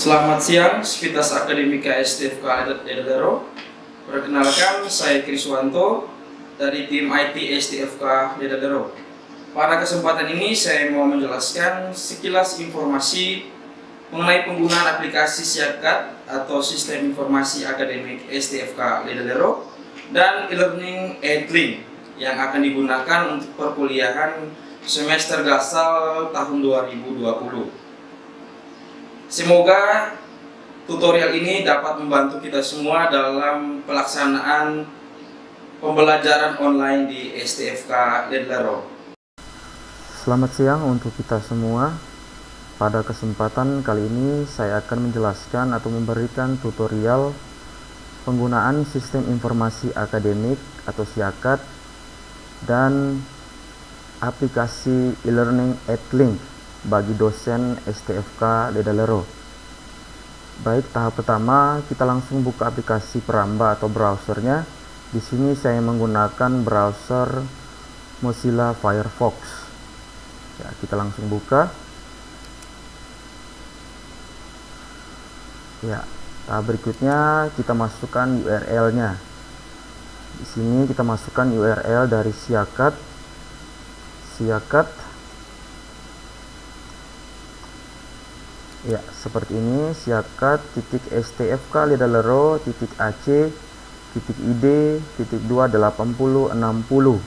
Selamat siang, Sivitas Akademika STFK Dedalero. Perkenalkan, saya Kriswanto dari tim IT STFK Dedalero. Pada kesempatan ini saya mau menjelaskan sekilas informasi mengenai penggunaan aplikasi Siakat atau Sistem Informasi Akademik STFK Dedalero dan e-learning EdLink yang akan digunakan untuk perkuliahan semester gasal tahun 2020. Semoga tutorial ini dapat membantu kita semua dalam pelaksanaan pembelajaran online di STFK Dedalero. Selamat siang untuk kita semua. Pada kesempatan kali ini saya akan menjelaskan atau memberikan tutorial penggunaan sistem informasi akademik atau SIAKAT dan aplikasi e-learning EdLink bagi dosen STFK Dedalero. Baik, tahap pertama kita langsung buka aplikasi Peramba atau browsernya. Di sini saya menggunakan browser Mozilla Firefox. Ya, kita langsung buka. Ya, tahap berikutnya kita masukkan URL-nya. Di sini kita masukkan URL dari SIAKAT. Ya, seperti ini, siakat.stfk.id.id.28060.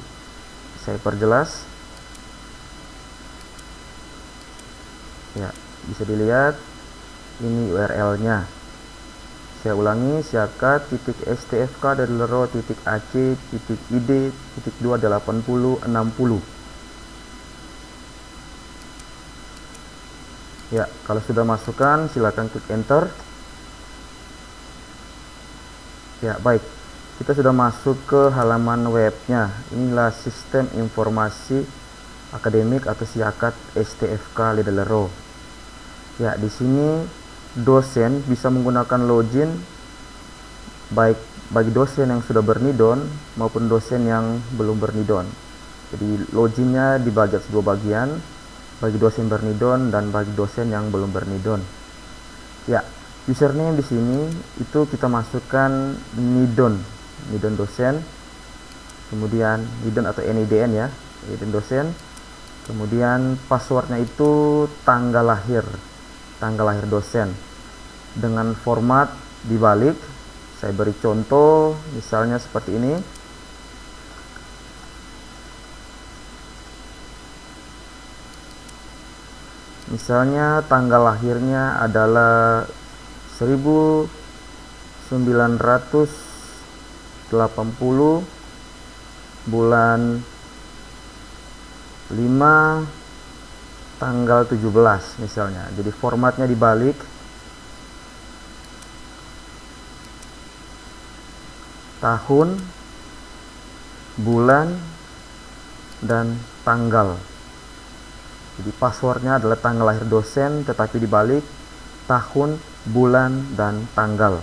Saya perjelas. Ya, bisa dilihat ini URL-nya. Saya ulangi, siakat.stfk.id.ac.id.28060. Ya, kalau sudah masukkan silakan klik enter. Ya, baik. Kita sudah masuk ke halaman webnya. Inilah sistem informasi akademik atau SIAKAT STFK Dedalero. Ya, di sini dosen bisa menggunakan login baik bagi dosen yang sudah bernidon maupun dosen yang belum bernidon. Jadi loginnya dibagi atas dua bagian, bagi dosen bernidon dan bagi dosen yang belum bernidon. Ya, username di sini itu kita masukkan nidon dosen, kemudian nidon atau NIDN ya, nidon dosen. Kemudian passwordnya itu tanggal lahir dosen dengan format dibalik. Saya beri contoh, misalnya seperti ini. Misalnya tanggal lahirnya adalah 1980 bulan 5 tanggal 17 misalnya. Jadi formatnya dibalik. Tahun, bulan, dan tanggal. Jadi passwordnya adalah tanggal lahir dosen tetapi dibalik tahun, bulan, dan tanggal.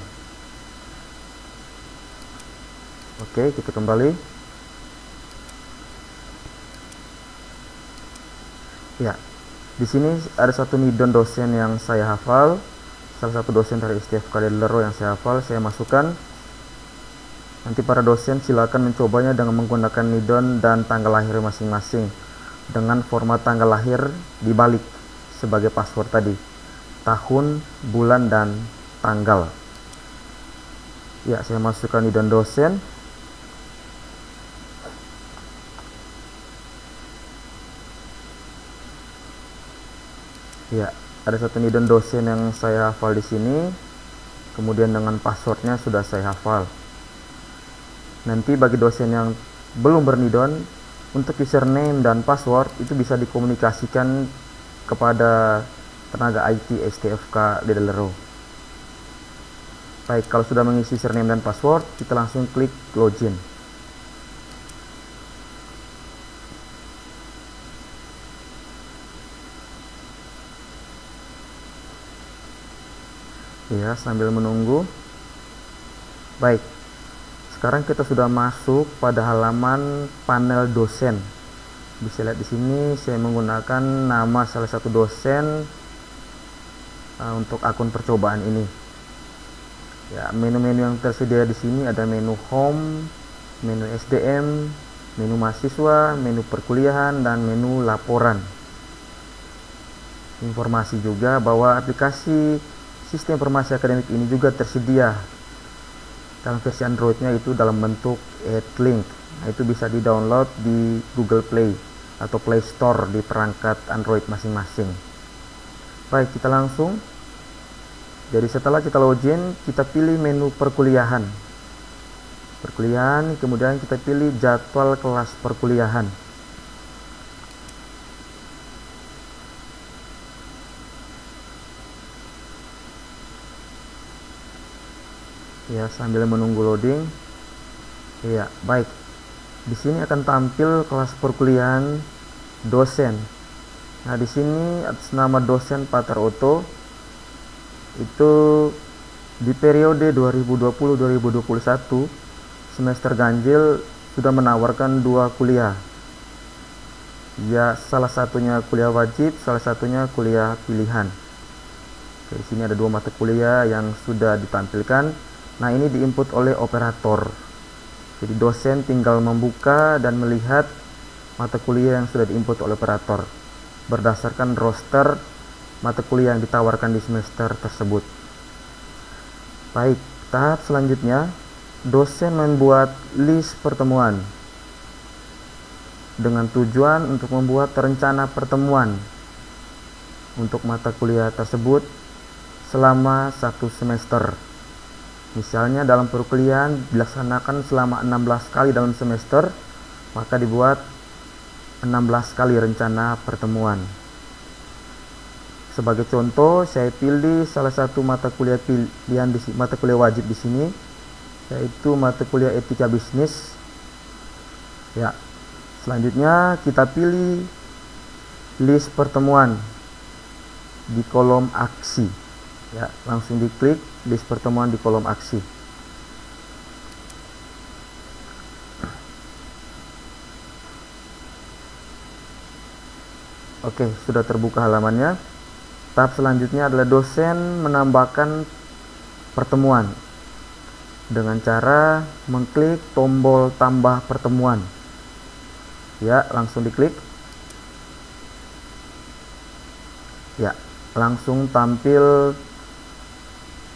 Oke, kita kembali. Ya, di sini ada satu nidon dosen yang saya hafal, salah satu dosen dari STFK Dedalero yang saya hafal, saya masukkan. Nanti para dosen silakan mencobanya dengan menggunakan nidon dan tanggal lahir masing-masing dengan format tanggal lahir dibalik sebagai password tadi, tahun, bulan, dan tanggal. Ya, saya masukkan nidon dosen. Ya, ada satu nidon dosen yang saya hafal di sini. Kemudian dengan passwordnya sudah saya hafal. Nanti bagi dosen yang belum bernidon, untuk username dan password itu bisa dikomunikasikan kepada tenaga IT STFK Dedalero. Baik, kalau sudah mengisi username dan password, kita langsung klik login. Ya, sambil menunggu. Baik. Sekarang kita sudah masuk pada halaman panel dosen. Bisa lihat di sini saya menggunakan nama salah satu dosen untuk akun percobaan ini. Ya, menu-menu yang tersedia di sini ada menu home, menu SDM, menu mahasiswa, menu perkuliahan, dan menu laporan. Informasi juga bahwa aplikasi sistem informasi akademik ini juga tersedia dalam versi Androidnya itu dalam bentuk EdLink. Nah, itu bisa di-download di Google Play atau Play Store di perangkat Android masing-masing. Baik, kita langsung. Jadi setelah kita login, kita pilih menu perkuliahan. Perkuliahan, kemudian kita pilih jadwal kelas perkuliahan. Ya, sambil menunggu loading. Ya, baik. Di sini akan tampil kelas perkuliahan dosen. Nah, di sini atas nama dosen Patar Otto itu di periode 2020-2021 semester ganjil sudah menawarkan 2 kuliah. Ya, salah satunya kuliah wajib, salah satunya kuliah pilihan. Di sini ada 2 mata kuliah yang sudah ditampilkan. Nah, ini diinput oleh operator. Jadi dosen tinggal membuka dan melihat mata kuliah yang sudah diinput oleh operator berdasarkan roster mata kuliah yang ditawarkan di semester tersebut. Baik, tahap selanjutnya dosen membuat list pertemuan dengan tujuan untuk membuat rencana pertemuan untuk mata kuliah tersebut selama 1 semester. Misalnya dalam perkuliahan dilaksanakan selama 16 kali dalam semester, maka dibuat 16 kali rencana pertemuan. Sebagai contoh, saya pilih salah satu mata kuliah pilihan mata kuliah wajib di sini, yaitu mata kuliah etika bisnis. Ya, selanjutnya kita pilih list pertemuan di kolom aksi. Ya, langsung diklik list pertemuan di kolom aksi. Oke, sudah terbuka halamannya. Tahap selanjutnya adalah dosen menambahkan pertemuan dengan cara mengklik tombol tambah pertemuan. Ya, langsung diklik. Ya, langsung tampil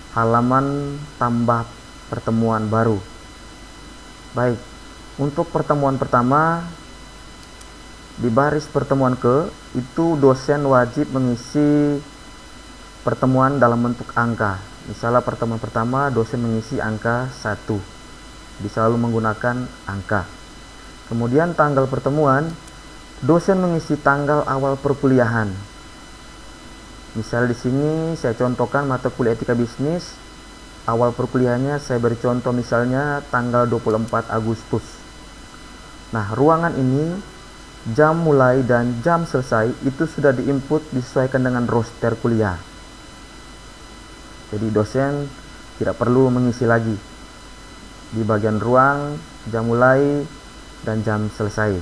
halaman tambah pertemuan baru. Baik, untuk pertemuan pertama di baris pertemuan ke itu dosen wajib mengisi pertemuan dalam bentuk angka. Misalnya pertemuan pertama dosen mengisi angka 1, selalu menggunakan angka. Kemudian tanggal pertemuan dosen mengisi tanggal awal perkuliahan. Misal di sini saya contohkan mata kuliah etika bisnis, awal perkuliahannya saya beri contoh misalnya tanggal 24 Agustus. Nah, ruangan ini jam mulai dan jam selesai itu sudah diinput disesuaikan dengan roster kuliah. Jadi dosen tidak perlu mengisi lagi di bagian ruang, jam mulai dan jam selesai.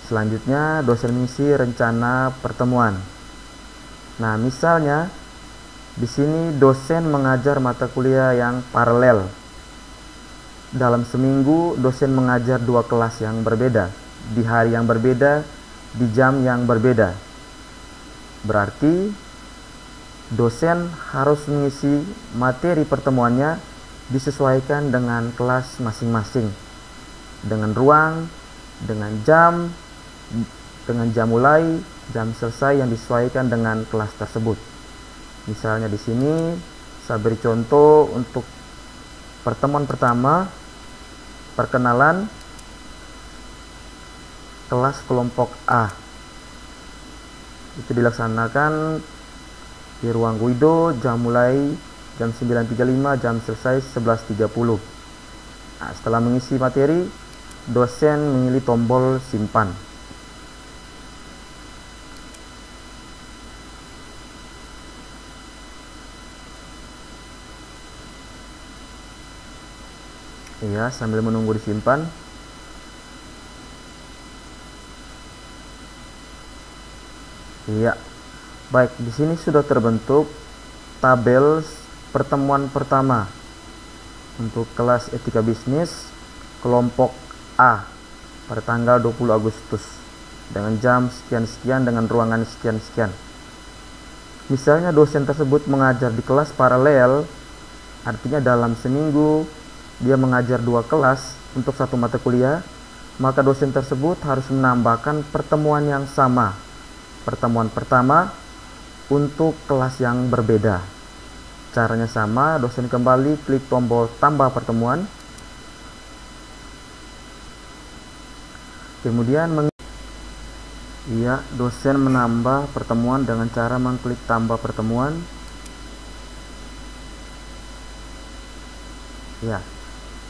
Selanjutnya dosen mengisi rencana pertemuan. Nah, misalnya di sini dosen mengajar mata kuliah yang paralel. Dalam seminggu dosen mengajar 2 kelas yang berbeda, di hari yang berbeda, di jam yang berbeda. Berarti dosen harus mengisi materi pertemuannya disesuaikan dengan kelas masing-masing, dengan ruang, dengan jam mulai, jam selesai yang disesuaikan dengan kelas tersebut. Misalnya di sini saya beri contoh untuk pertemuan pertama, perkenalan kelas kelompok A. Itu dilaksanakan di ruang Guido, jam mulai jam 9.35, jam selesai 11.30. Nah, setelah mengisi materi, dosen memilih tombol simpan. Iya, sambil menunggu disimpan. Iya. Baik, di sini sudah terbentuk tabel pertemuan pertama untuk kelas etika bisnis kelompok A pada tanggal 20 Agustus dengan jam sekian-sekian dengan ruangan sekian-sekian. Misalnya dosen tersebut mengajar di kelas paralel, artinya dalam seminggu dia mengajar 2 kelas untuk 1 mata kuliah, maka dosen tersebut harus menambahkan pertemuan yang sama. Pertemuan pertama untuk kelas yang berbeda. Caranya sama, dosen kembali klik tombol tambah pertemuan. Kemudian dosen menambah pertemuan dengan cara mengklik tambah pertemuan.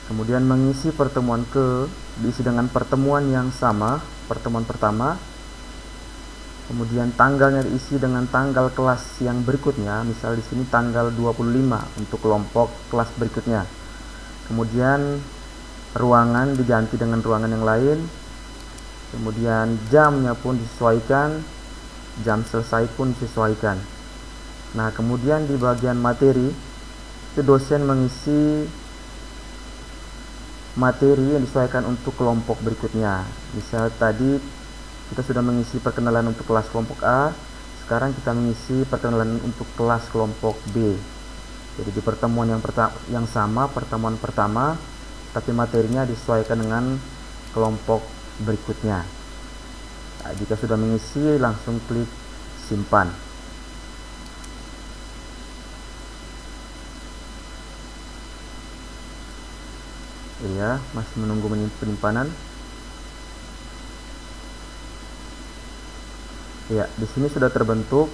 Kemudian mengisi pertemuan diisi dengan pertemuan yang sama, pertemuan pertama. Kemudian tanggalnya diisi dengan tanggal kelas yang berikutnya, misal di sini tanggal 25 untuk kelompok kelas berikutnya. Kemudian ruangan diganti dengan ruangan yang lain. Kemudian jamnya pun disesuaikan, jam selesai pun disesuaikan. Nah, kemudian di bagian materi itu dosen mengisi materi yang disesuaikan untuk kelompok berikutnya. Misal tadi kita sudah mengisi perkenalan untuk kelas kelompok A, sekarang kita mengisi perkenalan untuk kelas kelompok B. Jadi di pertemuan yang sama, pertemuan pertama, tapi materinya disesuaikan dengan kelompok berikutnya. Nah, jika sudah mengisi, langsung klik simpan. Masih menunggu penyimpanan. Di sini sudah terbentuk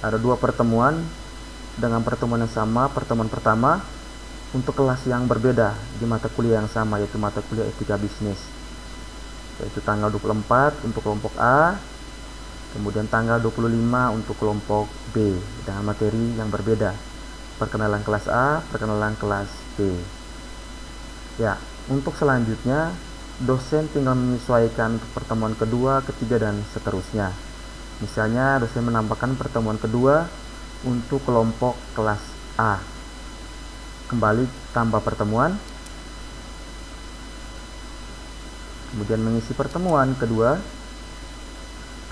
ada 2 pertemuan dengan pertemuan yang sama. Pertemuan pertama untuk kelas yang berbeda di mata kuliah yang sama, yaitu mata kuliah etika bisnis, yaitu tanggal 24 untuk kelompok A, kemudian tanggal 25 untuk kelompok B dengan materi yang berbeda, perkenalan kelas A, perkenalan kelas B. Untuk selanjutnya dosen tinggal menyesuaikan untuk pertemuan kedua, ketiga, dan seterusnya. Misalnya dosen menambahkan pertemuan kedua untuk kelompok kelas A. Kembali tambah pertemuan. Kemudian mengisi pertemuan kedua.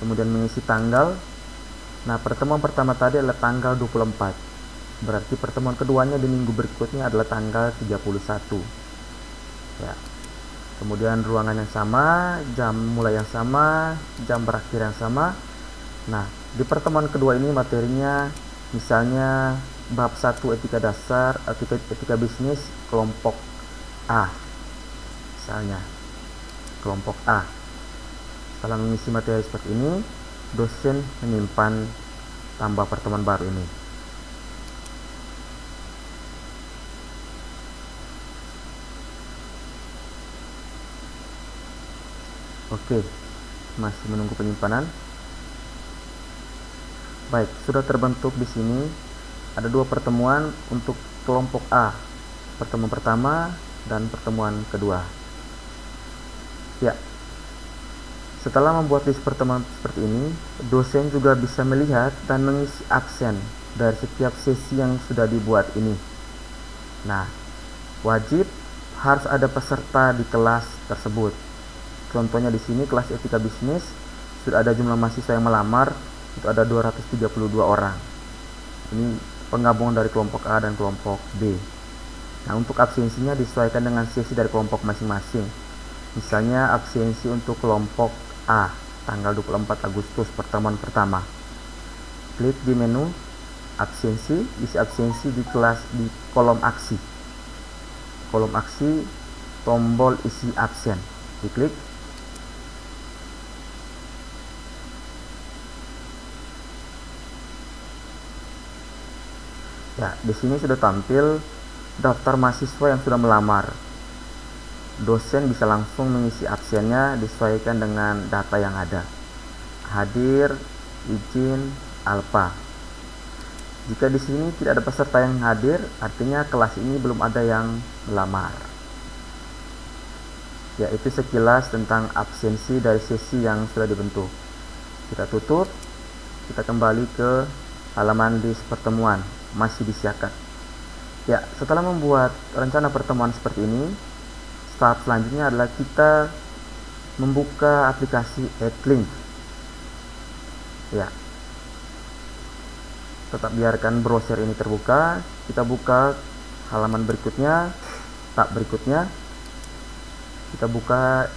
Kemudian mengisi tanggal. Nah, pertemuan pertama tadi adalah tanggal 24. Berarti pertemuan keduanya di minggu berikutnya adalah tanggal 31. Kemudian ruangan yang sama, jam mulai yang sama, jam berakhir yang sama. Nah, di pertemuan kedua ini materinya misalnya bab 1 etika dasar, etika bisnis kelompok A. Misalnya kelompok A. Setelah mengisi materi seperti ini, dosen menyimpan tambah pertemuan baru ini. Oke, masih menunggu penyimpanan. Baik, sudah terbentuk di sini ada 2 pertemuan untuk kelompok A, pertemuan pertama dan pertemuan kedua. Setelah membuat list pertemuan seperti ini, dosen juga bisa melihat dan mengisi absen dari setiap sesi yang sudah dibuat ini. Nah, wajib harus ada peserta di kelas tersebut. Contohnya di sini kelas etika bisnis sudah ada jumlah mahasiswa yang melamar, itu ada 232 orang. Ini penggabungan dari kelompok A dan kelompok B. Nah, untuk absensinya disesuaikan dengan sesi dari kelompok masing-masing. Misalnya absensi untuk kelompok A tanggal 24 Agustus pertemuan pertama. Klik di menu absensi, isi absensi di kolom aksi. Kolom aksi, tombol isi absen. Diklik. Di sini sudah tampil daftar mahasiswa yang sudah melamar. Dosen bisa langsung mengisi absennya disesuaikan dengan data yang ada. Hadir, izin, alfa. Jika di sini tidak ada peserta yang hadir, artinya kelas ini belum ada yang melamar. Itu sekilas tentang absensi dari sesi yang sudah dibentuk. Kita tutup. kita kembali ke halaman list pertemuan, masih di Siakat. Ya, setelah membuat rencana pertemuan seperti ini, tahap selanjutnya adalah kita membuka aplikasi AddLink. Ya, tetap biarkan browser ini terbuka. Kita buka halaman berikutnya, tab berikutnya. Kita buka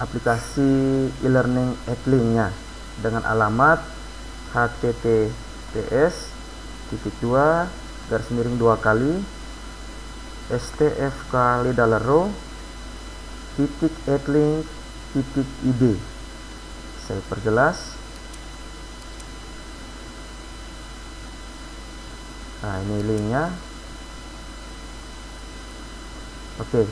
aplikasi e-learning AddLink-nya dengan alamat https://stfkledalero.addlink.id. Saya perjelas. Nah, ini linknya. Oke.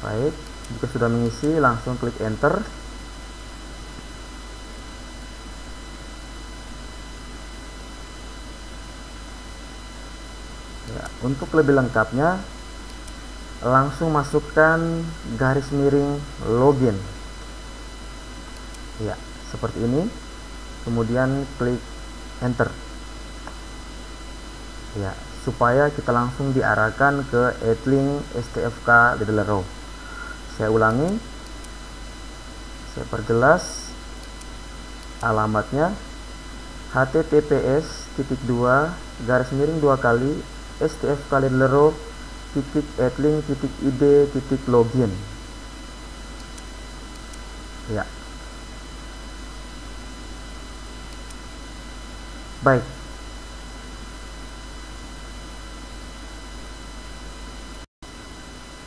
Baik, jika sudah mengisi langsung klik enter. Ya, untuk lebih lengkapnya langsung masukkan garis miring login. Ya, seperti ini. Kemudian klik enter. Ya, supaya kita langsung diarahkan ke AddLink STFK Ledelero. Saya ulangi, saya perjelas alamatnya https://stfkledelero.addlink.id.login. Ya. Baik.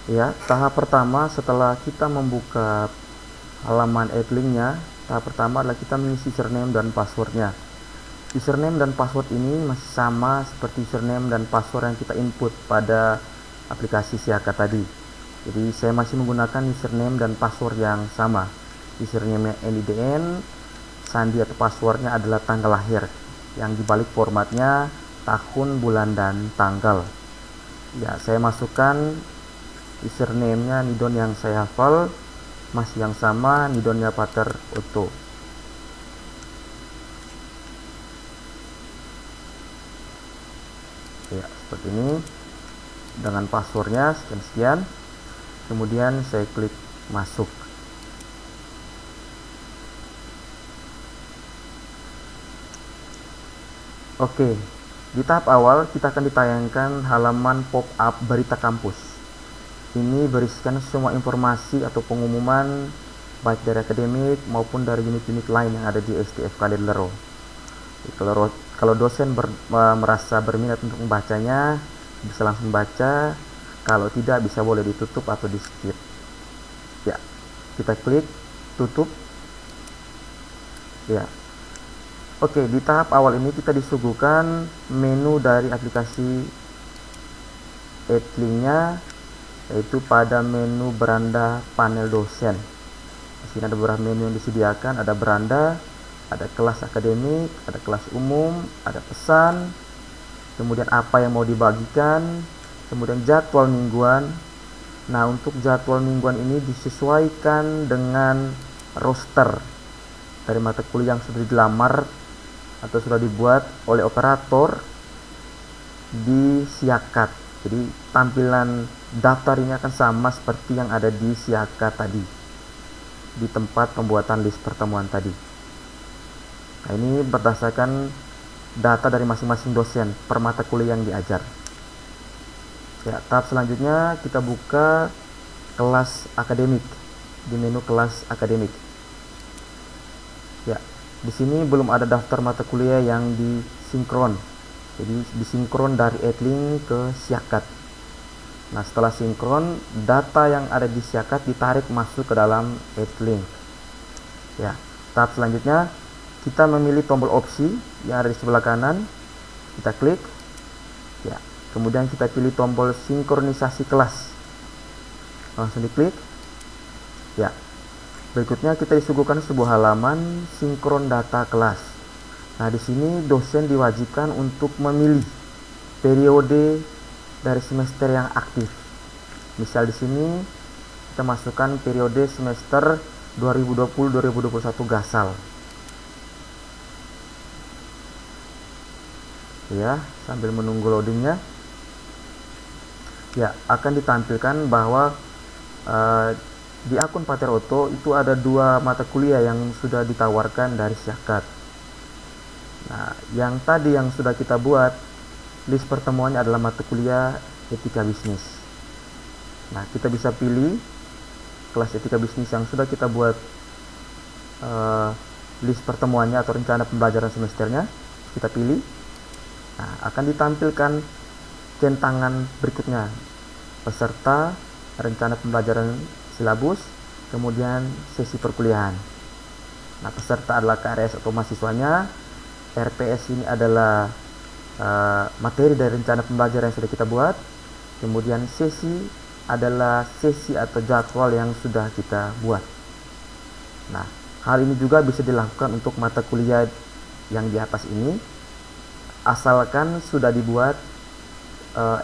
Ya, tahap pertama setelah kita membuka halaman AddLink-nya, tahap pertama adalah kita mengisi username dan passwordnya. Username dan password ini masih sama seperti username dan password yang kita input pada aplikasi Siakat tadi. Jadi saya masih menggunakan username dan password yang sama. Username NIDN, sandi atau passwordnya adalah tanggal lahir, yang dibalik formatnya tahun, bulan, dan tanggal. Ya, saya masukkan username-nya Nidon yang saya hafal, masih yang sama, Nidonnya Pater Otto. Ya, seperti ini dengan passwordnya sekian-sekian. Kemudian saya klik masuk. Oke, di tahap awal kita akan ditayangkan halaman pop-up berita kampus. Ini berisikan semua informasi atau pengumuman baik dari akademik maupun dari unit-unit lain yang ada di STFK Ledelero. Kalau dosen merasa berminat untuk membacanya, bisa langsung baca. Kalau tidak, bisa boleh ditutup atau di skip. Ya, kita klik tutup. Ya. Oke, di tahap awal ini kita disuguhkan menu dari aplikasi AddLink-nya, yaitu pada menu beranda panel dosen. Di sini ada beberapa menu yang disediakan, ada beranda, ada kelas akademik, ada kelas umum, ada pesan, kemudian apa yang mau dibagikan, kemudian jadwal mingguan. Nah, untuk jadwal mingguan ini disesuaikan dengan roster dari mata kuliah yang sudah dilamar atau sudah dibuat oleh operator di Siakat. Jadi tampilan daftar ini akan sama seperti yang ada di Siakat tadi, di tempat pembuatan list pertemuan tadi. Nah, ini berdasarkan data dari masing-masing dosen per mata kuliah yang diajar. Ya, tahap selanjutnya kita buka kelas akademik di menu kelas akademik. Ya, di sini belum ada daftar mata kuliah yang disinkron. Jadi disinkron dari AddLink ke Siakat. Nah, setelah sinkron, data yang ada di Siakat ditarik masuk ke dalam AddLink. Ya, tahap selanjutnya kita memilih tombol opsi yang ada di sebelah kanan. Kita klik. Ya, kemudian kita pilih tombol sinkronisasi kelas. Langsung diklik. Ya. Berikutnya kita disuguhkan sebuah halaman sinkron data kelas. Nah, di sini dosen diwajibkan untuk memilih periode dari semester yang aktif. Misal di sini kita masukkan periode semester 2020-2021 Gasal. Ya, sambil menunggu loadingnya. Ya, akan ditampilkan bahwa di akun Pater Otto itu ada 2 mata kuliah yang sudah ditawarkan dari Syakat. Nah, yang tadi yang sudah kita buat, list pertemuannya adalah mata kuliah Etika Bisnis. Nah, kita bisa pilih kelas Etika Bisnis yang sudah kita buat list pertemuannya atau rencana pembelajaran semesternya. Kita pilih. Nah, akan ditampilkan centangan berikutnya: peserta, rencana pembelajaran silabus, kemudian sesi perkuliahan. Nah, peserta adalah KRS atau mahasiswanya, RPS ini adalah materi dari rencana pembelajaran yang sudah kita buat, kemudian sesi adalah sesi atau jadwal yang sudah kita buat. Nah, hal ini juga bisa dilakukan untuk mata kuliah yang di atas ini, asalkan sudah dibuat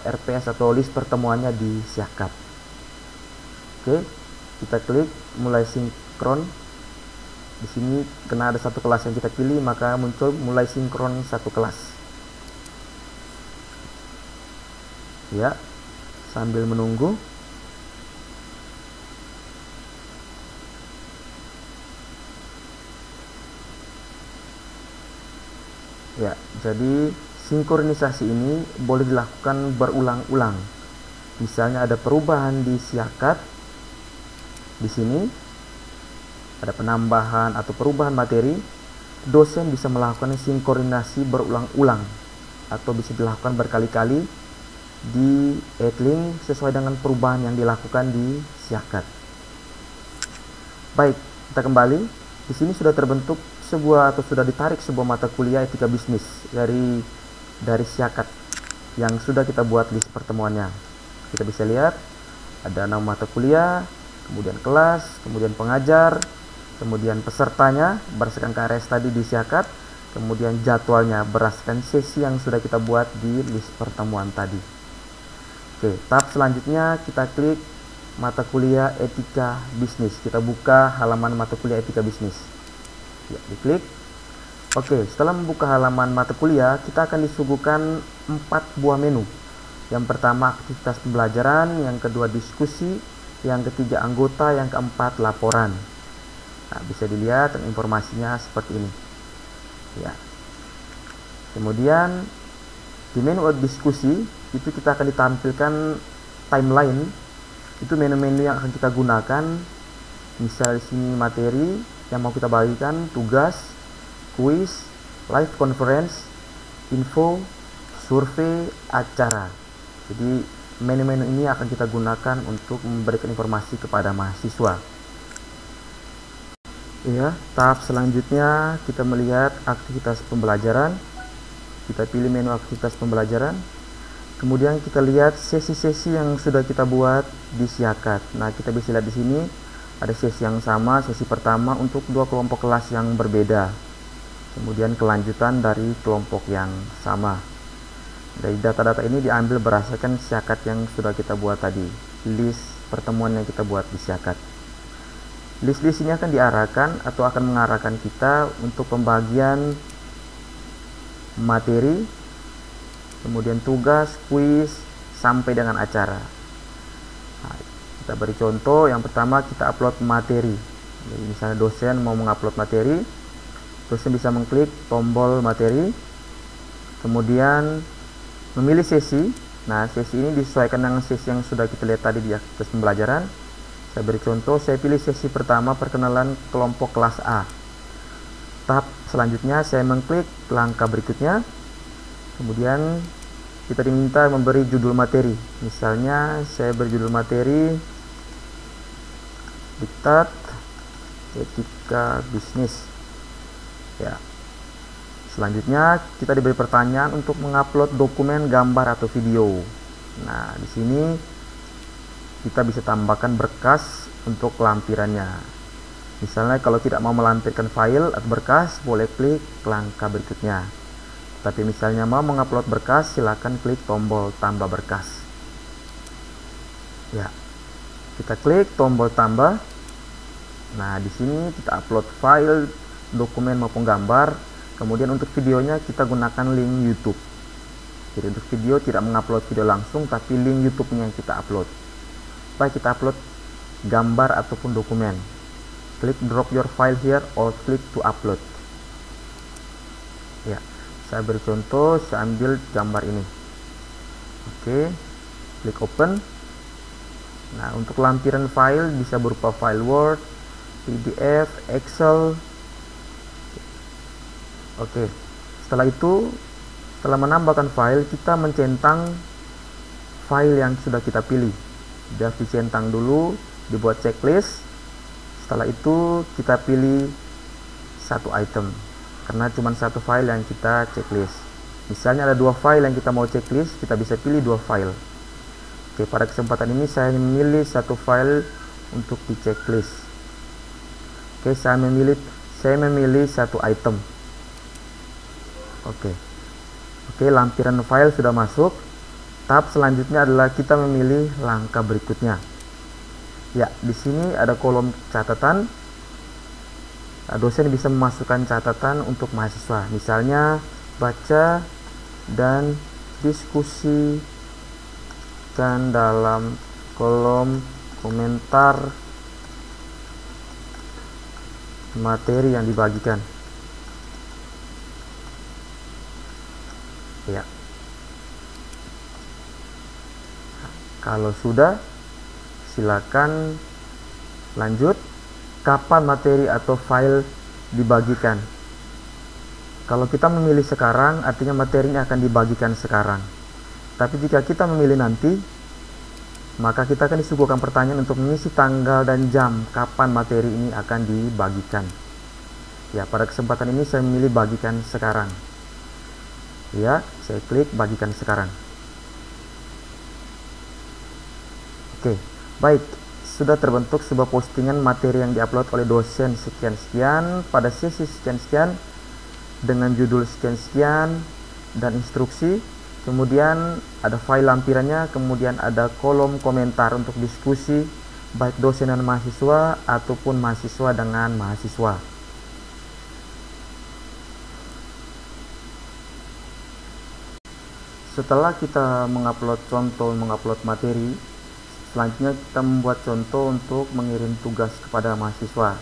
RPS atau list pertemuannya di Syakat. Oke, kita klik mulai sinkron. Di sini karena ada satu kelas yang kita pilih, maka muncul mulai sinkron satu kelas. Ya, sambil menunggu. Ya, jadi sinkronisasi ini boleh dilakukan berulang-ulang. Misalnya ada perubahan di Syakat, di sini ada penambahan atau perubahan materi, dosen bisa melakukan sinkronisasi berulang-ulang atau bisa dilakukan berkali-kali di Edlink sesuai dengan perubahan yang dilakukan di Syakat. Baik, kita kembali. Di sini sudah terbentuk sebuah atau sudah ditarik sebuah mata kuliah Etika Bisnis dari Syakat yang sudah kita buat list pertemuannya. Kita bisa lihat ada nama mata kuliah, kemudian kelas, kemudian pengajar, kemudian pesertanya berdasarkan KRS tadi di Syakat, kemudian jadwalnya berdasarkan sesi yang sudah kita buat di list pertemuan tadi. Oke, tahap selanjutnya kita klik mata kuliah Etika Bisnis. Kita buka halaman mata kuliah Etika Bisnis. Ya, diklik. Oke, setelah membuka halaman mata kuliah, kita akan disuguhkan 4 buah menu. Yang pertama aktivitas pembelajaran, yang kedua diskusi, yang ketiga anggota, yang keempat laporan. Nah, bisa dilihat informasinya seperti ini. Ya. Kemudian di menu diskusi itu kita akan ditampilkan timeline. Itu menu-menu yang akan kita gunakan. Misal di sini materi yang mau kita bagikan, tugas, kuis, live conference, info, survei, acara. Jadi menu-menu ini akan kita gunakan untuk memberikan informasi kepada mahasiswa. Ya, tahap selanjutnya kita melihat aktivitas pembelajaran. Kita pilih menu aktivitas pembelajaran. Kemudian kita lihat sesi-sesi yang sudah kita buat di Syakat. Nah, kita bisa lihat di sini ada sesi yang sama, sesi pertama untuk 2 kelompok kelas yang berbeda. Kemudian kelanjutan dari kelompok yang sama. Dari data-data ini diambil berdasarkan Syakat yang sudah kita buat tadi, list pertemuan yang kita buat di Syakat. List-list ini akan diarahkan atau akan mengarahkan kita untuk pembagian materi, kemudian tugas, kuis, sampai dengan acara. Nah, kita beri contoh. Yang pertama kita upload materi. Jadi misalnya dosen mau mengupload materi, dosen bisa mengklik tombol materi, kemudian memilih sesi. Nah, sesi ini disesuaikan dengan sesi yang sudah kita lihat tadi di aktivitas pembelajaran. Saya beri contoh, saya pilih sesi pertama perkenalan kelompok kelas A. Tahap selanjutnya saya mengklik langkah berikutnya. Kemudian kita diminta memberi judul materi. Misalnya saya beri judul materi Diktat Etika Bisnis. Ya. Selanjutnya kita diberi pertanyaan untuk mengupload dokumen, gambar atau video. Nah, di sini kita bisa tambahkan berkas untuk lampirannya. Misalnya kalau tidak mau melampirkan file atau berkas, boleh klik langkah berikutnya. Tapi misalnya mau mengupload berkas, silakan klik tombol tambah berkas. Ya. Kita klik tombol tambah. Nah, di sini kita upload file, dokumen maupun gambar. Kemudian untuk videonya kita gunakan link YouTube. Jadi untuk video tidak mengupload video langsung, tapi link YouTube-nya yang kita upload. Baik, kita upload gambar ataupun dokumen. Klik drop your file here or click to upload. Ya, saya beri contoh, saya ambil gambar ini. Oke, klik open. Nah, untuk lampiran file bisa berupa file Word, PDF, Excel. Oke, setelah itu, setelah menambahkan file, kita mencentang file yang sudah kita pilih. Dia dicentang dulu, dibuat checklist. Setelah itu kita pilih satu item, karena cuma satu file yang kita checklist. Misalnya ada 2 file yang kita mau checklist, kita bisa pilih 2 file. Oke, pada kesempatan ini saya memilih satu file untuk di checklist. Oke, saya memilih satu item. Oke, lampiran file sudah masuk. Tahap selanjutnya adalah kita memilih langkah berikutnya. Ya, di sini ada kolom catatan. Dosen bisa memasukkan catatan untuk mahasiswa. Misalnya baca dan diskusi dalam kolom komentar materi yang dibagikan. Ya, kalau sudah, silakan lanjut. Kapan materi atau file dibagikan? Kalau kita memilih sekarang, artinya materinya akan dibagikan sekarang. Tapi jika kita memilih nanti, maka kita akan disuguhkan pertanyaan untuk mengisi tanggal dan jam kapan materi ini akan dibagikan. Ya, pada kesempatan ini saya memilih bagikan sekarang. Ya, saya klik bagikan sekarang. Oke, baik. Sudah terbentuk sebuah postingan materi yang diupload oleh dosen sekian-sekian pada sesi sekian-sekian dengan judul sekian-sekian dan instruksi. Kemudian ada file lampirannya, kemudian ada kolom komentar untuk diskusi baik dosen dan mahasiswa ataupun mahasiswa dengan mahasiswa. Setelah kita mengupload materi, selanjutnya kita membuat contoh untuk mengirim tugas kepada mahasiswa.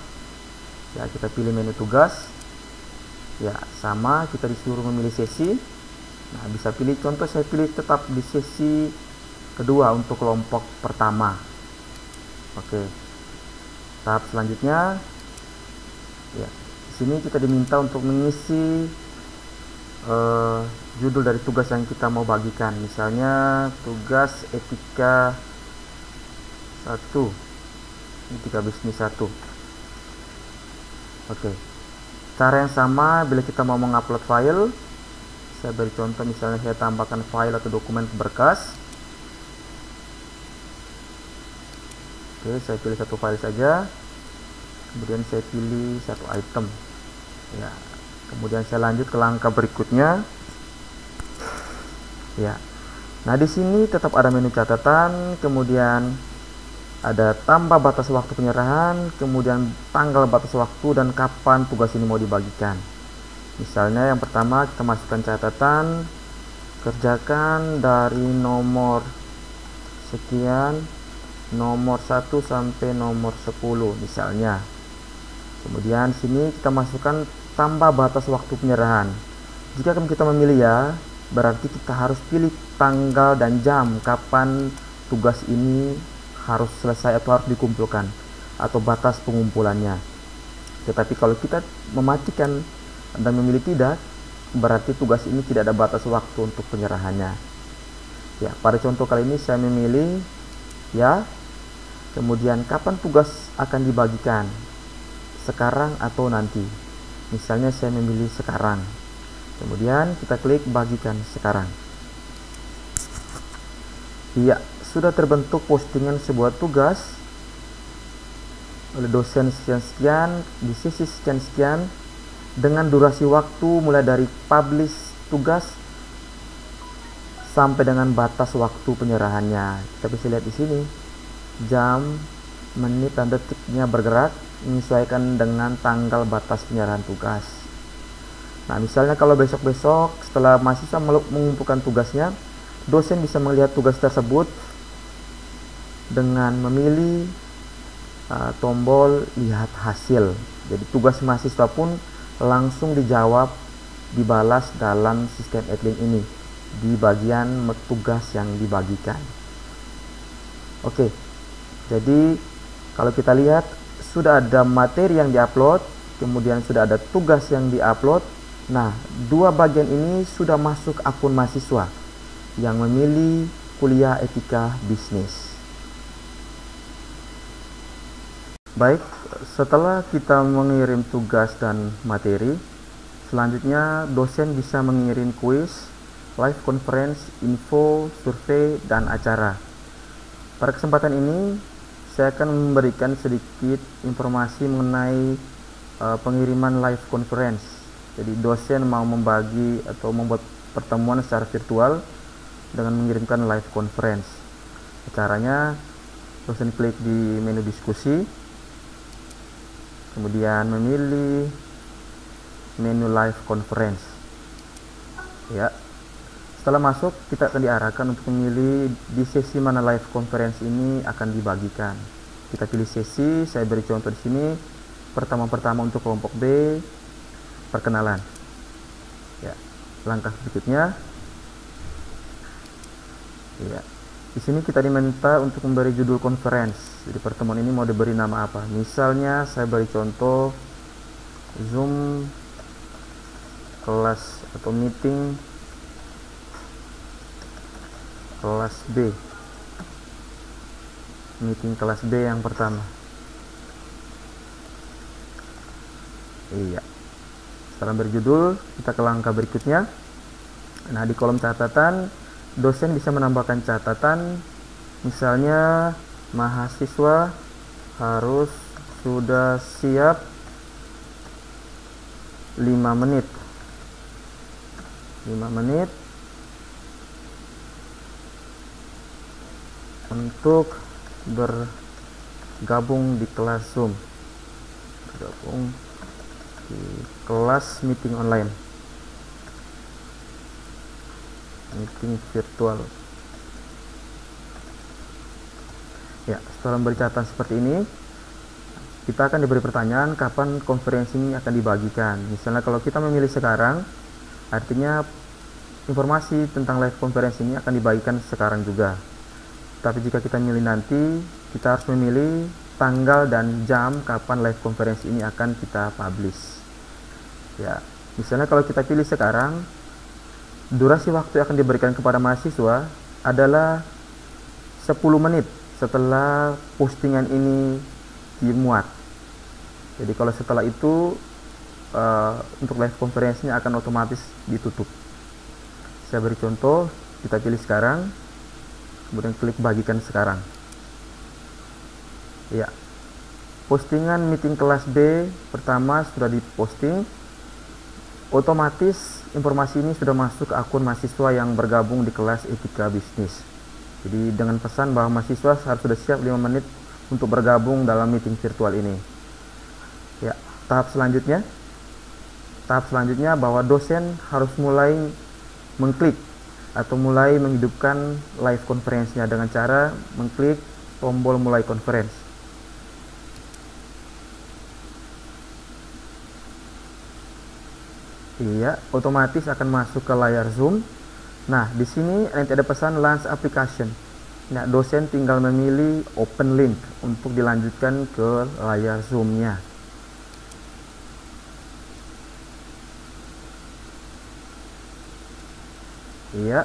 Ya, kita pilih menu tugas. Ya, sama, kita disuruh memilih sesi. Nah, bisa pilih contoh, saya pilih tetap di sesi kedua untuk kelompok pertama. Oke. Tahap selanjutnya, ya, di sini kita diminta untuk mengisi judul dari tugas yang kita mau bagikan. Misalnya tugas etika 1, etika bisnis 1. Oke. Cara yang sama bila kita mau mengupload file. Saya beri contoh, misalnya saya tambahkan file atau dokumen berkas. Oke, saya pilih satu file saja. Kemudian saya pilih satu item. Ya. Kemudian saya lanjut ke langkah berikutnya. Ya. Nah, di sini tetap ada menu catatan, kemudian ada tambah batas waktu penyerahan, kemudian tanggal batas waktu dan kapan tugas ini mau dibagikan. Misalnya yang pertama kita masukkan catatan, kerjakan dari nomor sekian, nomor 1 sampai nomor 10 misalnya. Kemudian sini kita masukkan tambah batas waktu penyerahan. Jika kita memilih ya, berarti kita harus pilih tanggal dan jam kapan tugas ini harus selesai atau harus dikumpulkan, atau batas pengumpulannya. Tetapi kalau kita mematikan dan memilih tidak, berarti tugas ini tidak ada batas waktu untuk penyerahannya. Ya, pada contoh kali ini saya memilih ya. Kemudian kapan tugas akan dibagikan, sekarang atau nanti. Misalnya saya memilih sekarang. Kemudian kita klik bagikan sekarang. Iya, sudah terbentuk postingan sebuah tugas oleh dosen sekian-sekian di sesi sekian-sekian dengan durasi waktu mulai dari publish tugas sampai dengan batas waktu penyerahannya. Kita bisa lihat di sini. jam, menit, dan detiknya bergerak menyesuaikan dengan tanggal batas penyerahan tugas. Nah, misalnya kalau besok-besok setelah mahasiswa mengumpulkan tugasnya, dosen bisa melihat tugas tersebut dengan memilih tombol lihat hasil. Jadi tugas mahasiswa pun langsung dijawab, dibalas dalam sistem Edlink ini di bagian tugas yang dibagikan. Oke, jadi kalau kita lihat sudah ada materi yang diupload, kemudian sudah ada tugas yang diupload. Nah, dua bagian ini sudah masuk akun mahasiswa yang memilih kuliah etika bisnis. Baik, setelah kita mengirim tugas dan materi, selanjutnya dosen bisa mengirim kuis, live conference, info, survei, dan acara. Pada kesempatan ini, saya akan memberikan sedikit informasi mengenai pengiriman live conference. Jadi dosen mau membagi atau membuat pertemuan secara virtual dengan mengirimkan live conference. Caranya, dosen klik di menu diskusi, kemudian memilih menu live conference. Ya, setelah masuk kita akan diarahkan untuk memilih di sesi mana live conference ini akan dibagikan. Kita pilih sesi, saya beri contoh di sini. Pertama untuk kelompok B, perkenalan. Ya, langkah berikutnya. Ya, di sini kita diminta untuk memberi judul conference. Jadi pertemuan ini mau diberi nama apa? Misalnya saya beri contoh Zoom kelas atau meeting kelas B. Meeting kelas B yang pertama. Iya. Setelah berjudul, kita ke langkah berikutnya. Nah, di kolom catatan, dosen bisa menambahkan catatan. Misalnya, mahasiswa harus sudah siap 5 menit. 5 menit untuk bergabung di kelas Zoom, bergabung di kelas meeting online, meeting virtual. Ya, setelah memberi catatan seperti ini, kita akan diberi pertanyaan kapan konferensi ini akan dibagikan. Misalnya kalau kita memilih sekarang, artinya informasi tentang live conference ini akan dibagikan sekarang juga. Tapi jika kita milih nanti, kita harus memilih tanggal dan jam kapan live conference ini akan kita publish. Ya, misalnya kalau kita pilih sekarang, durasi waktu yang akan diberikan kepada mahasiswa adalah 10 menit setelah postingan ini dimuat. Jadi kalau setelah itu untuk live conference-nya akan otomatis ditutup. Saya beri contoh, kita pilih sekarang, kemudian klik bagikan sekarang. Ya, postingan meeting kelas B pertama sudah diposting. Otomatis informasi ini sudah masuk ke akun mahasiswa yang bergabung di kelas etika bisnis. Jadi dengan pesan bahwa mahasiswa harus sudah siap 5 menit untuk bergabung dalam meeting virtual ini. Ya, tahap selanjutnya bahwa dosen harus mulai mengklik atau mulai menghidupkan live conference-nya dengan cara mengklik tombol mulai conference. Iya, otomatis akan masuk ke layar Zoom. Nah, di sini nanti ada pesan launch application. Nah, dosen tinggal memilih open link untuk dilanjutkan ke layar Zoom-nya. Iya,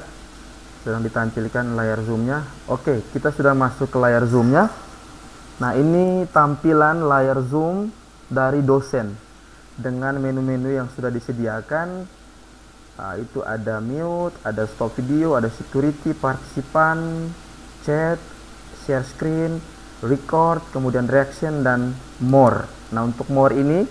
sedang ditampilkan layar Zoom-nya. Oke, kita sudah masuk ke layar Zoom-nya. Nah, ini tampilan layar Zoom dari dosen dengan menu-menu yang sudah disediakan. Itu ada mute, ada stop video, ada security, partisipan, chat, share screen, record, kemudian reaction, dan more. Nah, untuk more ini,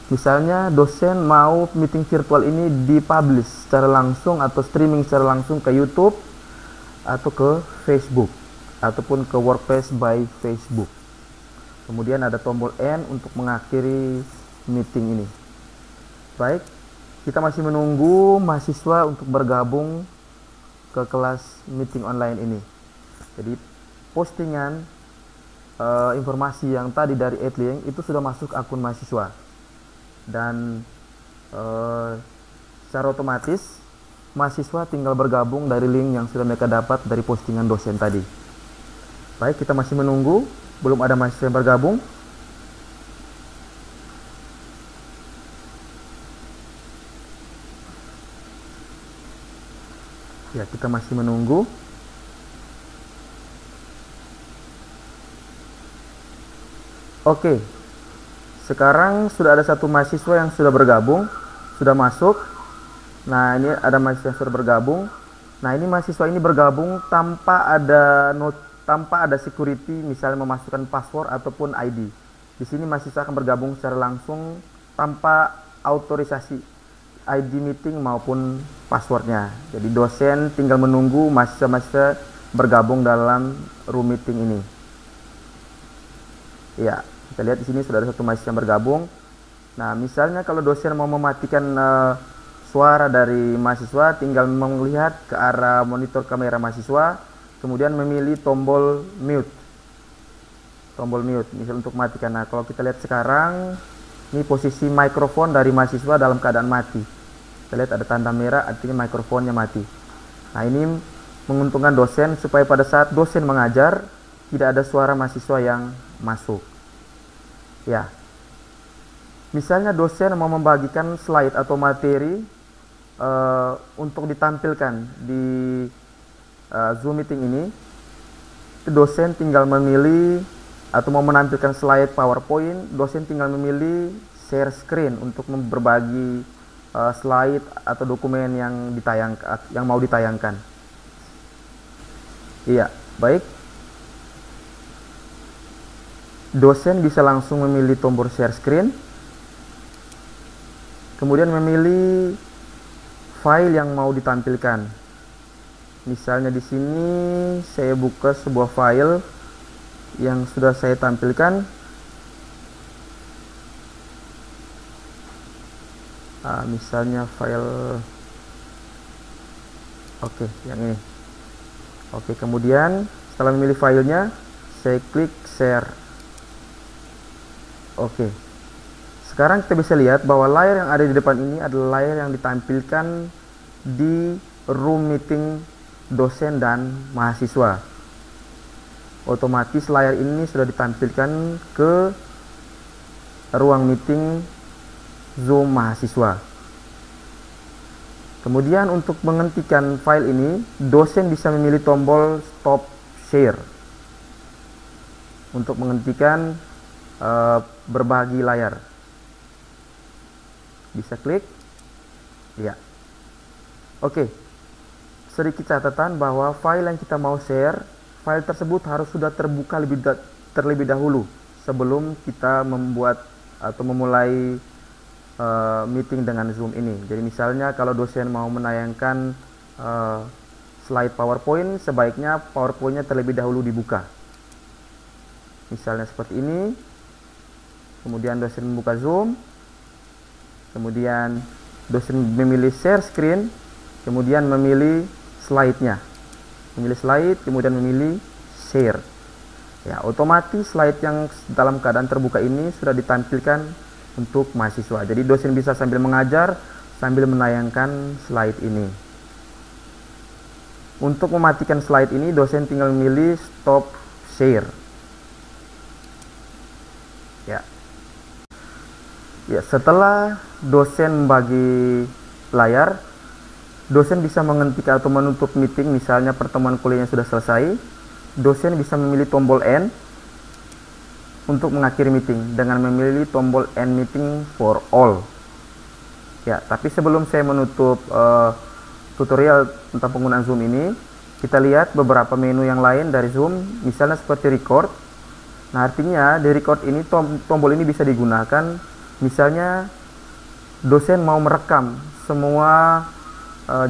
misalnya dosen mau meeting virtual ini dipublish secara langsung atau streaming secara langsung ke YouTube atau ke Facebook ataupun ke Workspace by Facebook. Kemudian ada tombol N untuk mengakhiri meeting ini. Baik, kita masih menunggu mahasiswa untuk bergabung ke kelas meeting online ini. Jadi postingan informasi yang tadi dari Adlink itu sudah masuk akun mahasiswa, dan secara otomatis mahasiswa tinggal bergabung dari link yang sudah mereka dapat dari postingan dosen tadi. Baik, kita masih menunggu, belum ada mahasiswa yang bergabung. Ya, kita masih menunggu. Oke, sekarang sudah ada satu mahasiswa yang sudah bergabung, sudah masuk. Nah, ini ada mahasiswa yang sudah bergabung. Nah, ini mahasiswa ini bergabung tanpa ada security, misalnya memasukkan password ataupun ID. Di sini mahasiswa akan bergabung secara langsung tanpa autorisasi ID meeting maupun passwordnya. Jadi dosen tinggal menunggu mahasiswa bergabung dalam room meeting ini. Ya, kita lihat di sini sudah ada satu mahasiswa yang bergabung. Nah, misalnya kalau dosen mau mematikan suara dari mahasiswa, tinggal melihat ke arah monitor kamera mahasiswa, kemudian memilih tombol mute. Tombol mute, misal untuk matikan. Nah, kalau kita lihat sekarang, ini posisi mikrofon dari mahasiswa dalam keadaan mati. Kita lihat ada tanda merah, artinya mikrofonnya mati. Nah, ini menguntungkan dosen supaya pada saat dosen mengajar, tidak ada suara mahasiswa yang masuk. Ya, misalnya dosen mau membagikan slide atau materi untuk ditampilkan di Zoom meeting ini, dosen tinggal memilih, atau mau menampilkan slide PowerPoint, dosen tinggal memilih share screen untuk berbagi slide atau dokumen yang mau ditayangkan. Iya, baik. Dosen bisa langsung memilih tombol share screen, kemudian memilih file yang mau ditampilkan. Misalnya di sini saya buka sebuah file yang sudah saya tampilkan. Misalnya file, oke, yang ini. Oke, kemudian setelah memilih filenya, saya klik share. Oke, sekarang kita bisa lihat bahwa layar yang ada di depan ini adalah layar yang ditampilkan di room meeting dosen dan mahasiswa. Otomatis layar ini sudah ditampilkan ke ruang meeting Zoom mahasiswa. Kemudian untuk menghentikan file ini, dosen bisa memilih tombol stop share untuk menghentikan berbagi layar. Bisa klik. Ya. Oke. Sedikit catatan bahwa file yang kita mau share, file tersebut harus sudah terbuka terlebih dahulu sebelum kita membuat atau memulai meeting dengan Zoom ini. Jadi misalnya kalau dosen mau menayangkan slide PowerPoint, sebaiknya PowerPoint-nya terlebih dahulu dibuka. Misalnya seperti ini. Kemudian dosen membuka Zoom, kemudian dosen memilih share screen, kemudian memilih slide-nya, memilih slide, kemudian memilih share. Ya, otomatis slide yang dalam keadaan terbuka ini sudah ditampilkan untuk mahasiswa. Jadi dosen bisa sambil mengajar, sambil menayangkan slide ini. Untuk mematikan slide ini, dosen tinggal memilih stop share. Ya, setelah dosen membagi layar, dosen bisa menghentikan atau menutup meeting. Misalnya pertemuan kuliahnya sudah selesai, dosen bisa memilih tombol N untuk mengakhiri meeting dengan memilih tombol End Meeting for All. Ya, tapi sebelum saya menutup tutorial tentang penggunaan Zoom ini, kita lihat beberapa menu yang lain dari Zoom, misalnya seperti record. Nah, artinya di record ini tombol ini bisa digunakan. Misalnya dosen mau merekam semua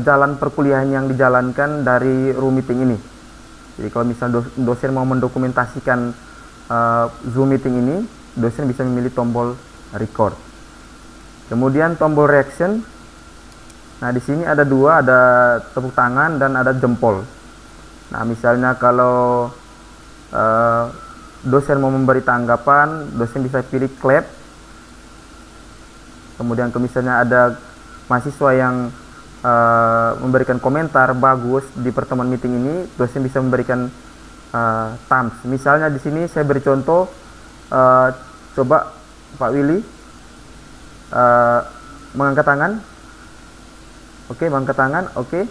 jalan perkuliahan yang dijalankan dari room meeting ini. Jadi kalau misal dosen mau mendokumentasikan Zoom meeting ini, dosen bisa memilih tombol record. Kemudian tombol reaction. Nah, di sini ada dua, ada tepuk tangan dan ada jempol. Nah, misalnya kalau dosen mau memberi tanggapan, dosen bisa pilih clap. Kemudian misalnya ada mahasiswa yang memberikan komentar bagus di pertemuan meeting ini, dosen bisa memberikan thumbs. Misalnya di sini saya beri contoh, coba Pak Willy mengangkat tangan. Oke, mengangkat tangan. Oke,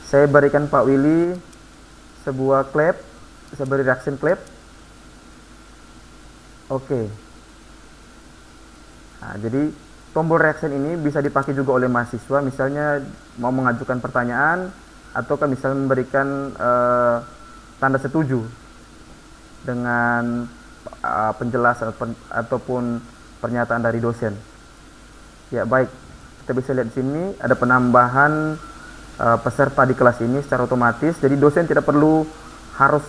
saya berikan Pak Willy sebuah clap, saya beri reaction clap. Oke. Nah, jadi tombol reaction ini bisa dipakai juga oleh mahasiswa, misalnya mau mengajukan pertanyaan ataukah misalnya memberikan tanda setuju dengan penjelasan ataupun pernyataan dari dosen. Ya, baik. Kita bisa lihat di sini ada penambahan peserta di kelas ini secara otomatis. Jadi dosen tidak perlu harus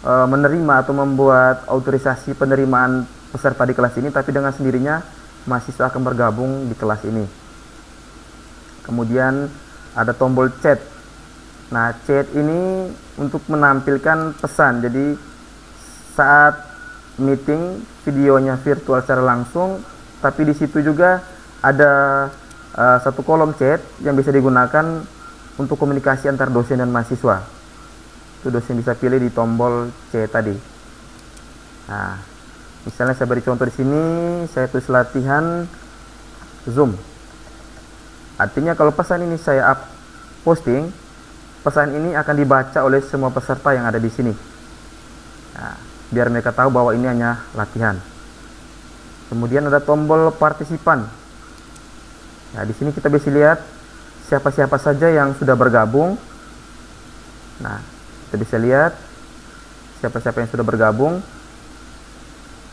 menerima atau membuat autorisasi penerimaan peserta di kelas ini, tapi dengan sendirinya mahasiswa akan bergabung di kelas ini. Kemudian ada tombol chat. Nah, chat ini untuk menampilkan pesan. Jadi saat meeting videonya virtual secara langsung, tapi di situ juga ada satu kolom chat yang bisa digunakan untuk komunikasi antar dosen dan mahasiswa. Itu dosen bisa pilih di tombol C tadi. Nah, misalnya saya beri contoh di sini, saya tulis latihan Zoom. Artinya kalau pesan ini saya posting, pesan ini akan dibaca oleh semua peserta yang ada di sini. Nah, biar mereka tahu bahwa ini hanya latihan. Kemudian ada tombol partisipan. Nah, di sini kita bisa lihat siapa-siapa saja yang sudah bergabung. Nah, kita bisa lihat siapa-siapa yang sudah bergabung.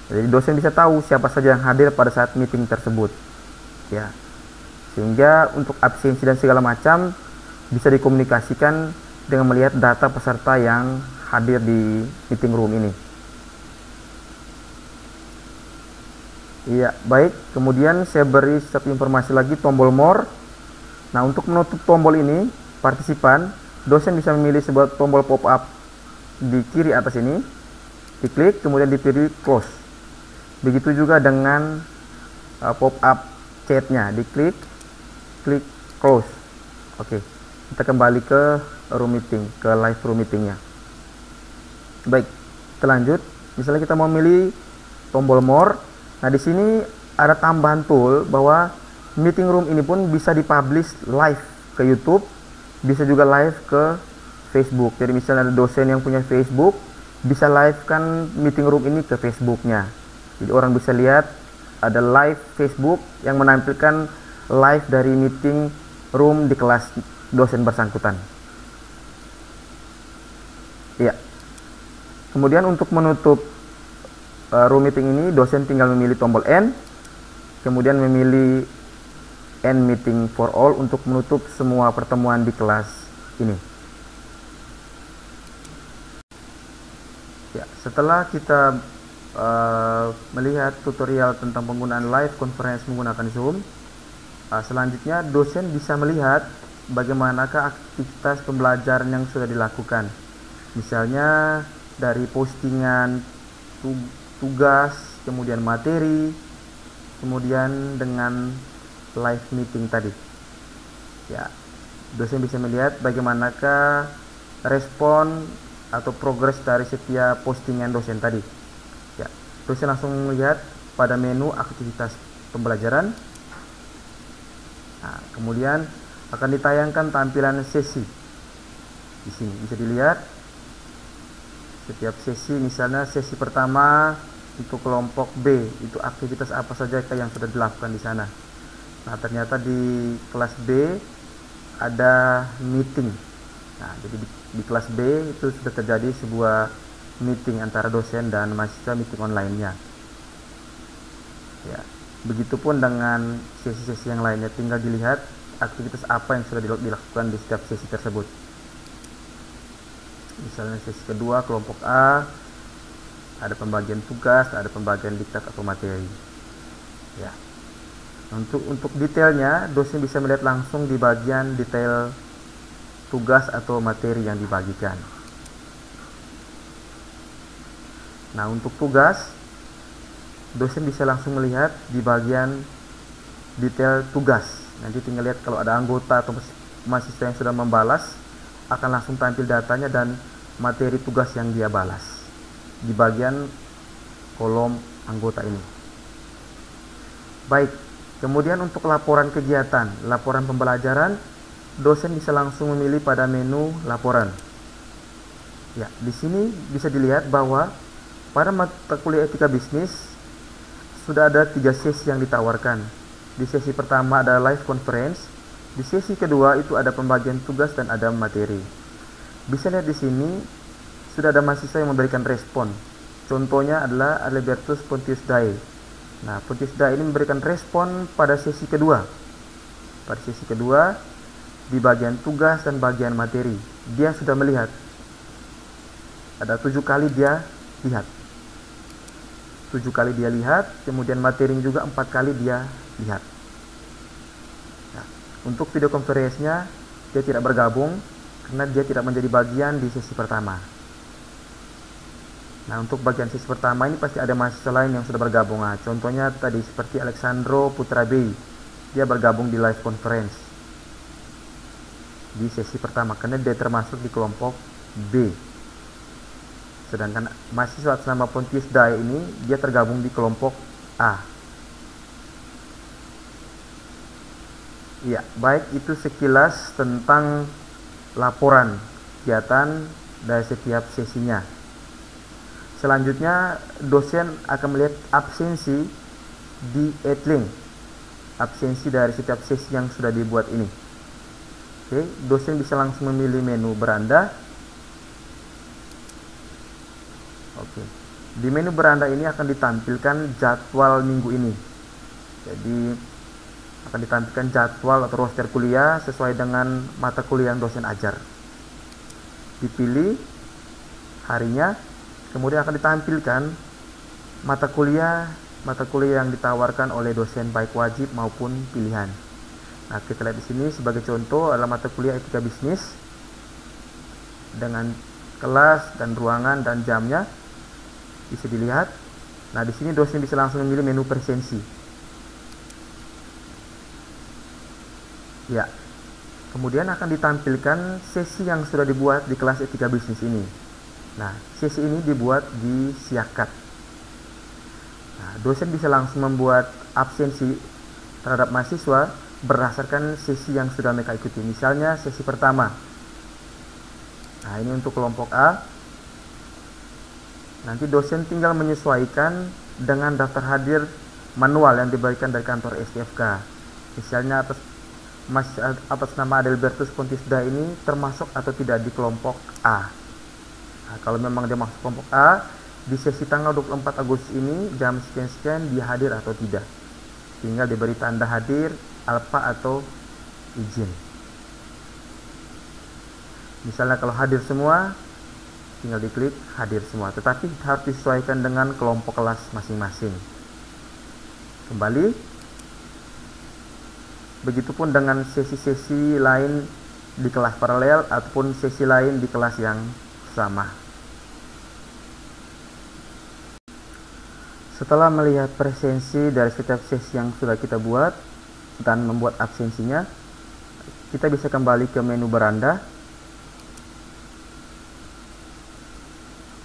Jadi dosen bisa tahu siapa saja yang hadir pada saat meeting tersebut. Ya. Sehingga untuk absensi dan segala macam bisa dikomunikasikan dengan melihat data peserta yang hadir di meeting room ini. Iya, baik. Kemudian saya beri satu informasi lagi, tombol more. Nah, untuk menutup tombol ini, partisipan, dosen bisa memilih sebuah tombol pop-up di kiri atas ini. Diklik, kemudian dipilih close. Begitu juga dengan pop-up chatnya. Diklik, klik close. Oke, kita kembali ke room meeting, ke live room meetingnya. Baik, kita lanjut. Misalnya kita mau memilih tombol more. Nah, di sini ada tambahan tool bahwa meeting room ini pun bisa dipublish live ke YouTube, bisa juga live ke Facebook. Jadi misalnya ada dosen yang punya Facebook, bisa live kan meeting room ini ke Facebooknya. Jadi orang bisa lihat ada live Facebook yang menampilkan live dari meeting room di kelas dosen bersangkutan. Ya. Kemudian untuk menutup room meeting ini, dosen tinggal memilih tombol End, kemudian memilih End Meeting for All untuk menutup semua pertemuan di kelas ini. Ya, setelah kita melihat tutorial tentang penggunaan live conference menggunakan Zoom, selanjutnya dosen bisa melihat bagaimanakah aktivitas pembelajaran yang sudah dilakukan. Misalnya dari postingan tugas, kemudian materi, kemudian dengan live meeting tadi. Ya, dosen bisa melihat bagaimanakah respon atau progres dari setiap postingan dosen tadi. Ya, dosen langsung melihat pada menu aktivitas pembelajaran. Nah, kemudian akan ditayangkan tampilan sesi. Di sini bisa dilihat setiap sesi, misalnya sesi pertama untuk kelompok B, itu aktivitas apa saja yang sudah dilakukan di sana. Nah, ternyata di kelas B ada meeting. Nah, jadi di kelas B itu sudah terjadi sebuah meeting antara dosen dan mahasiswa, meeting online-nya. Ya, begitupun dengan sesi-sesi yang lainnya, tinggal dilihat aktivitas apa yang sudah dilakukan di setiap sesi tersebut. Misalnya sesi kedua kelompok A, ada pembagian tugas, ada pembagian diktat atau materi. Ya. Untuk detailnya, dosen bisa melihat langsung di bagian detail tugas atau materi yang dibagikan. Nah, untuk tugas, dosen bisa langsung melihat di bagian detail tugas. Nanti tinggal lihat kalau ada anggota atau mahasiswa yang sudah membalas, akan langsung tampil datanya dan materi tugas yang dia balas di bagian kolom anggota ini. Baik, kemudian untuk laporan kegiatan, laporan pembelajaran, dosen bisa langsung memilih pada menu laporan. Ya, di sini bisa dilihat bahwa pada mata kuliah etika bisnis sudah ada 3 sesi yang ditawarkan. Di sesi pertama ada live conference, di sesi kedua itu ada pembagian tugas dan ada materi. Bisa lihat di sini sudah ada mahasiswa yang memberikan respon. Contohnya adalah Albertus Pontius Dae. Nah, Pontius Dae ini memberikan respon pada sesi kedua. Pada sesi kedua di bagian tugas dan bagian materi, dia sudah melihat. Ada 7 kali dia lihat. 7 kali dia lihat, kemudian materi juga 4 kali dia lihat. Nah, untuk video conference-nya dia tidak bergabung karena dia tidak menjadi bagian di sesi pertama. Nah, untuk bagian sesi pertama ini pasti ada mahasiswa lain yang sudah bergabung. Nah, contohnya tadi seperti Alexandro Putra Bey, dia bergabung di live conference di sesi pertama karena dia termasuk di kelompok B. Sedangkan mahasiswa atas nama Pontius Dae ini dia tergabung di kelompok A. Ya, baik, itu sekilas tentang laporan kegiatan dari setiap sesinya. Selanjutnya dosen akan melihat absensi di Edlink, absensi dari setiap sesi yang sudah dibuat ini. Oke, dosen bisa langsung memilih menu beranda. Oke, di menu beranda ini akan ditampilkan jadwal minggu ini. Jadi akan ditampilkan jadwal atau roster kuliah sesuai dengan mata kuliah yang dosen ajar. Dipilih harinya, kemudian akan ditampilkan mata kuliah yang ditawarkan oleh dosen baik wajib maupun pilihan. Nah, kita lihat di sini sebagai contoh adalah mata kuliah etika bisnis dengan kelas dan ruangan dan jamnya bisa dilihat. Nah, di sini dosen bisa langsung memilih menu presensi. Ya. Kemudian akan ditampilkan sesi yang sudah dibuat di kelas etika bisnis ini. Nah, sesi ini dibuat di Siakat. Nah, dosen bisa langsung membuat absensi terhadap mahasiswa berdasarkan sesi yang sudah mereka ikuti. Misalnya sesi pertama. Nah, ini untuk kelompok A. Nanti dosen tinggal menyesuaikan dengan daftar hadir manual yang diberikan dari kantor STFK. Misalnya atas nama Adelbertus Pontius Dae ini termasuk atau tidak di kelompok A. Nah, kalau memang dia masuk kelompok A, di sesi tanggal 24 Agustus ini jam sekian-sekian dia hadir atau tidak. Tinggal diberi tanda hadir, alfa atau izin. Misalnya kalau hadir semua, tinggal diklik hadir semua, tetapi harus disesuaikan dengan kelompok kelas masing-masing. Kembali, begitupun dengan sesi-sesi lain di kelas paralel ataupun sesi lain di kelas yang sama. Setelah melihat presensi dari setiap sesi yang sudah kita buat dan membuat absensinya, kita bisa kembali ke menu beranda.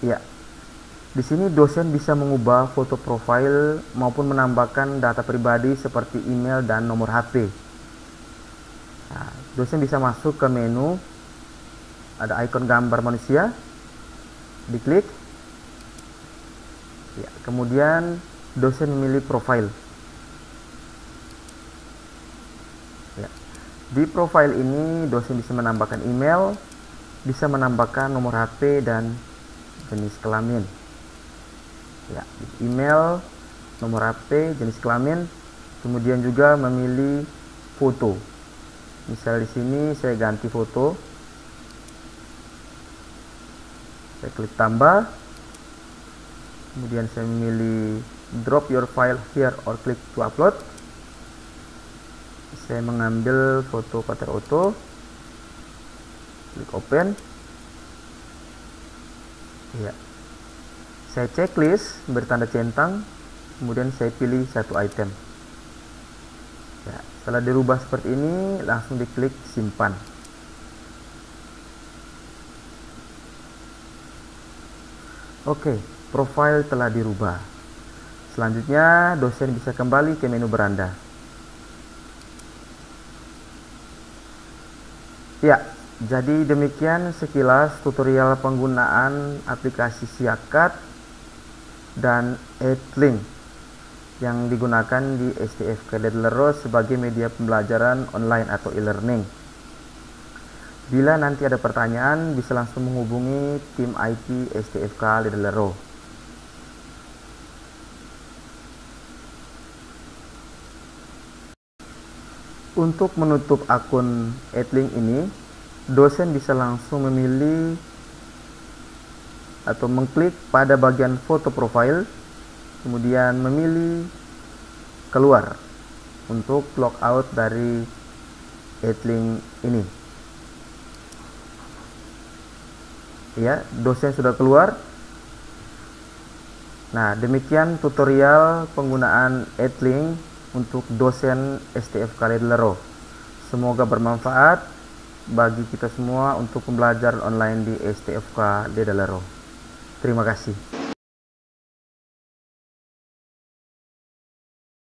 Ya, di sini dosen bisa mengubah foto profil maupun menambahkan data pribadi seperti email dan nomor HP. Nah, dosen bisa masuk ke menu, ada ikon gambar manusia, diklik. Ya, kemudian dosen memilih profil. Ya, di profil ini dosen bisa menambahkan email, bisa menambahkan nomor HP dan jenis kelamin. Ya, email, nomor HP, jenis kelamin, kemudian juga memilih foto. Misal di sini saya ganti foto. Saya klik tambah, kemudian saya memilih drop your file here or click to upload. Saya mengambil foto cutter auto, klik open. Ya, saya checklist bertanda centang, kemudian saya pilih satu item. Ya, setelah dirubah seperti ini, langsung diklik simpan. Oke, profil telah dirubah. Selanjutnya, dosen bisa kembali ke menu beranda. Ya, jadi demikian sekilas tutorial penggunaan aplikasi Siakat dan EdLink yang digunakan di STFK Dedelero sebagai media pembelajaran online atau e-learning. Bila nanti ada pertanyaan, bisa langsung menghubungi tim IT STFK Dedelero. Untuk menutup akun EdLink ini, dosen bisa langsung memilih atau mengklik pada bagian foto profile, kemudian memilih keluar untuk logout dari EdLink ini. Ya, dosen sudah keluar. Nah, demikian tutorial penggunaan EdLink untuk dosen STFK Dedelero. Semoga bermanfaat bagi kita semua untuk pembelajaran online di STFK Dedelero. Terima kasih.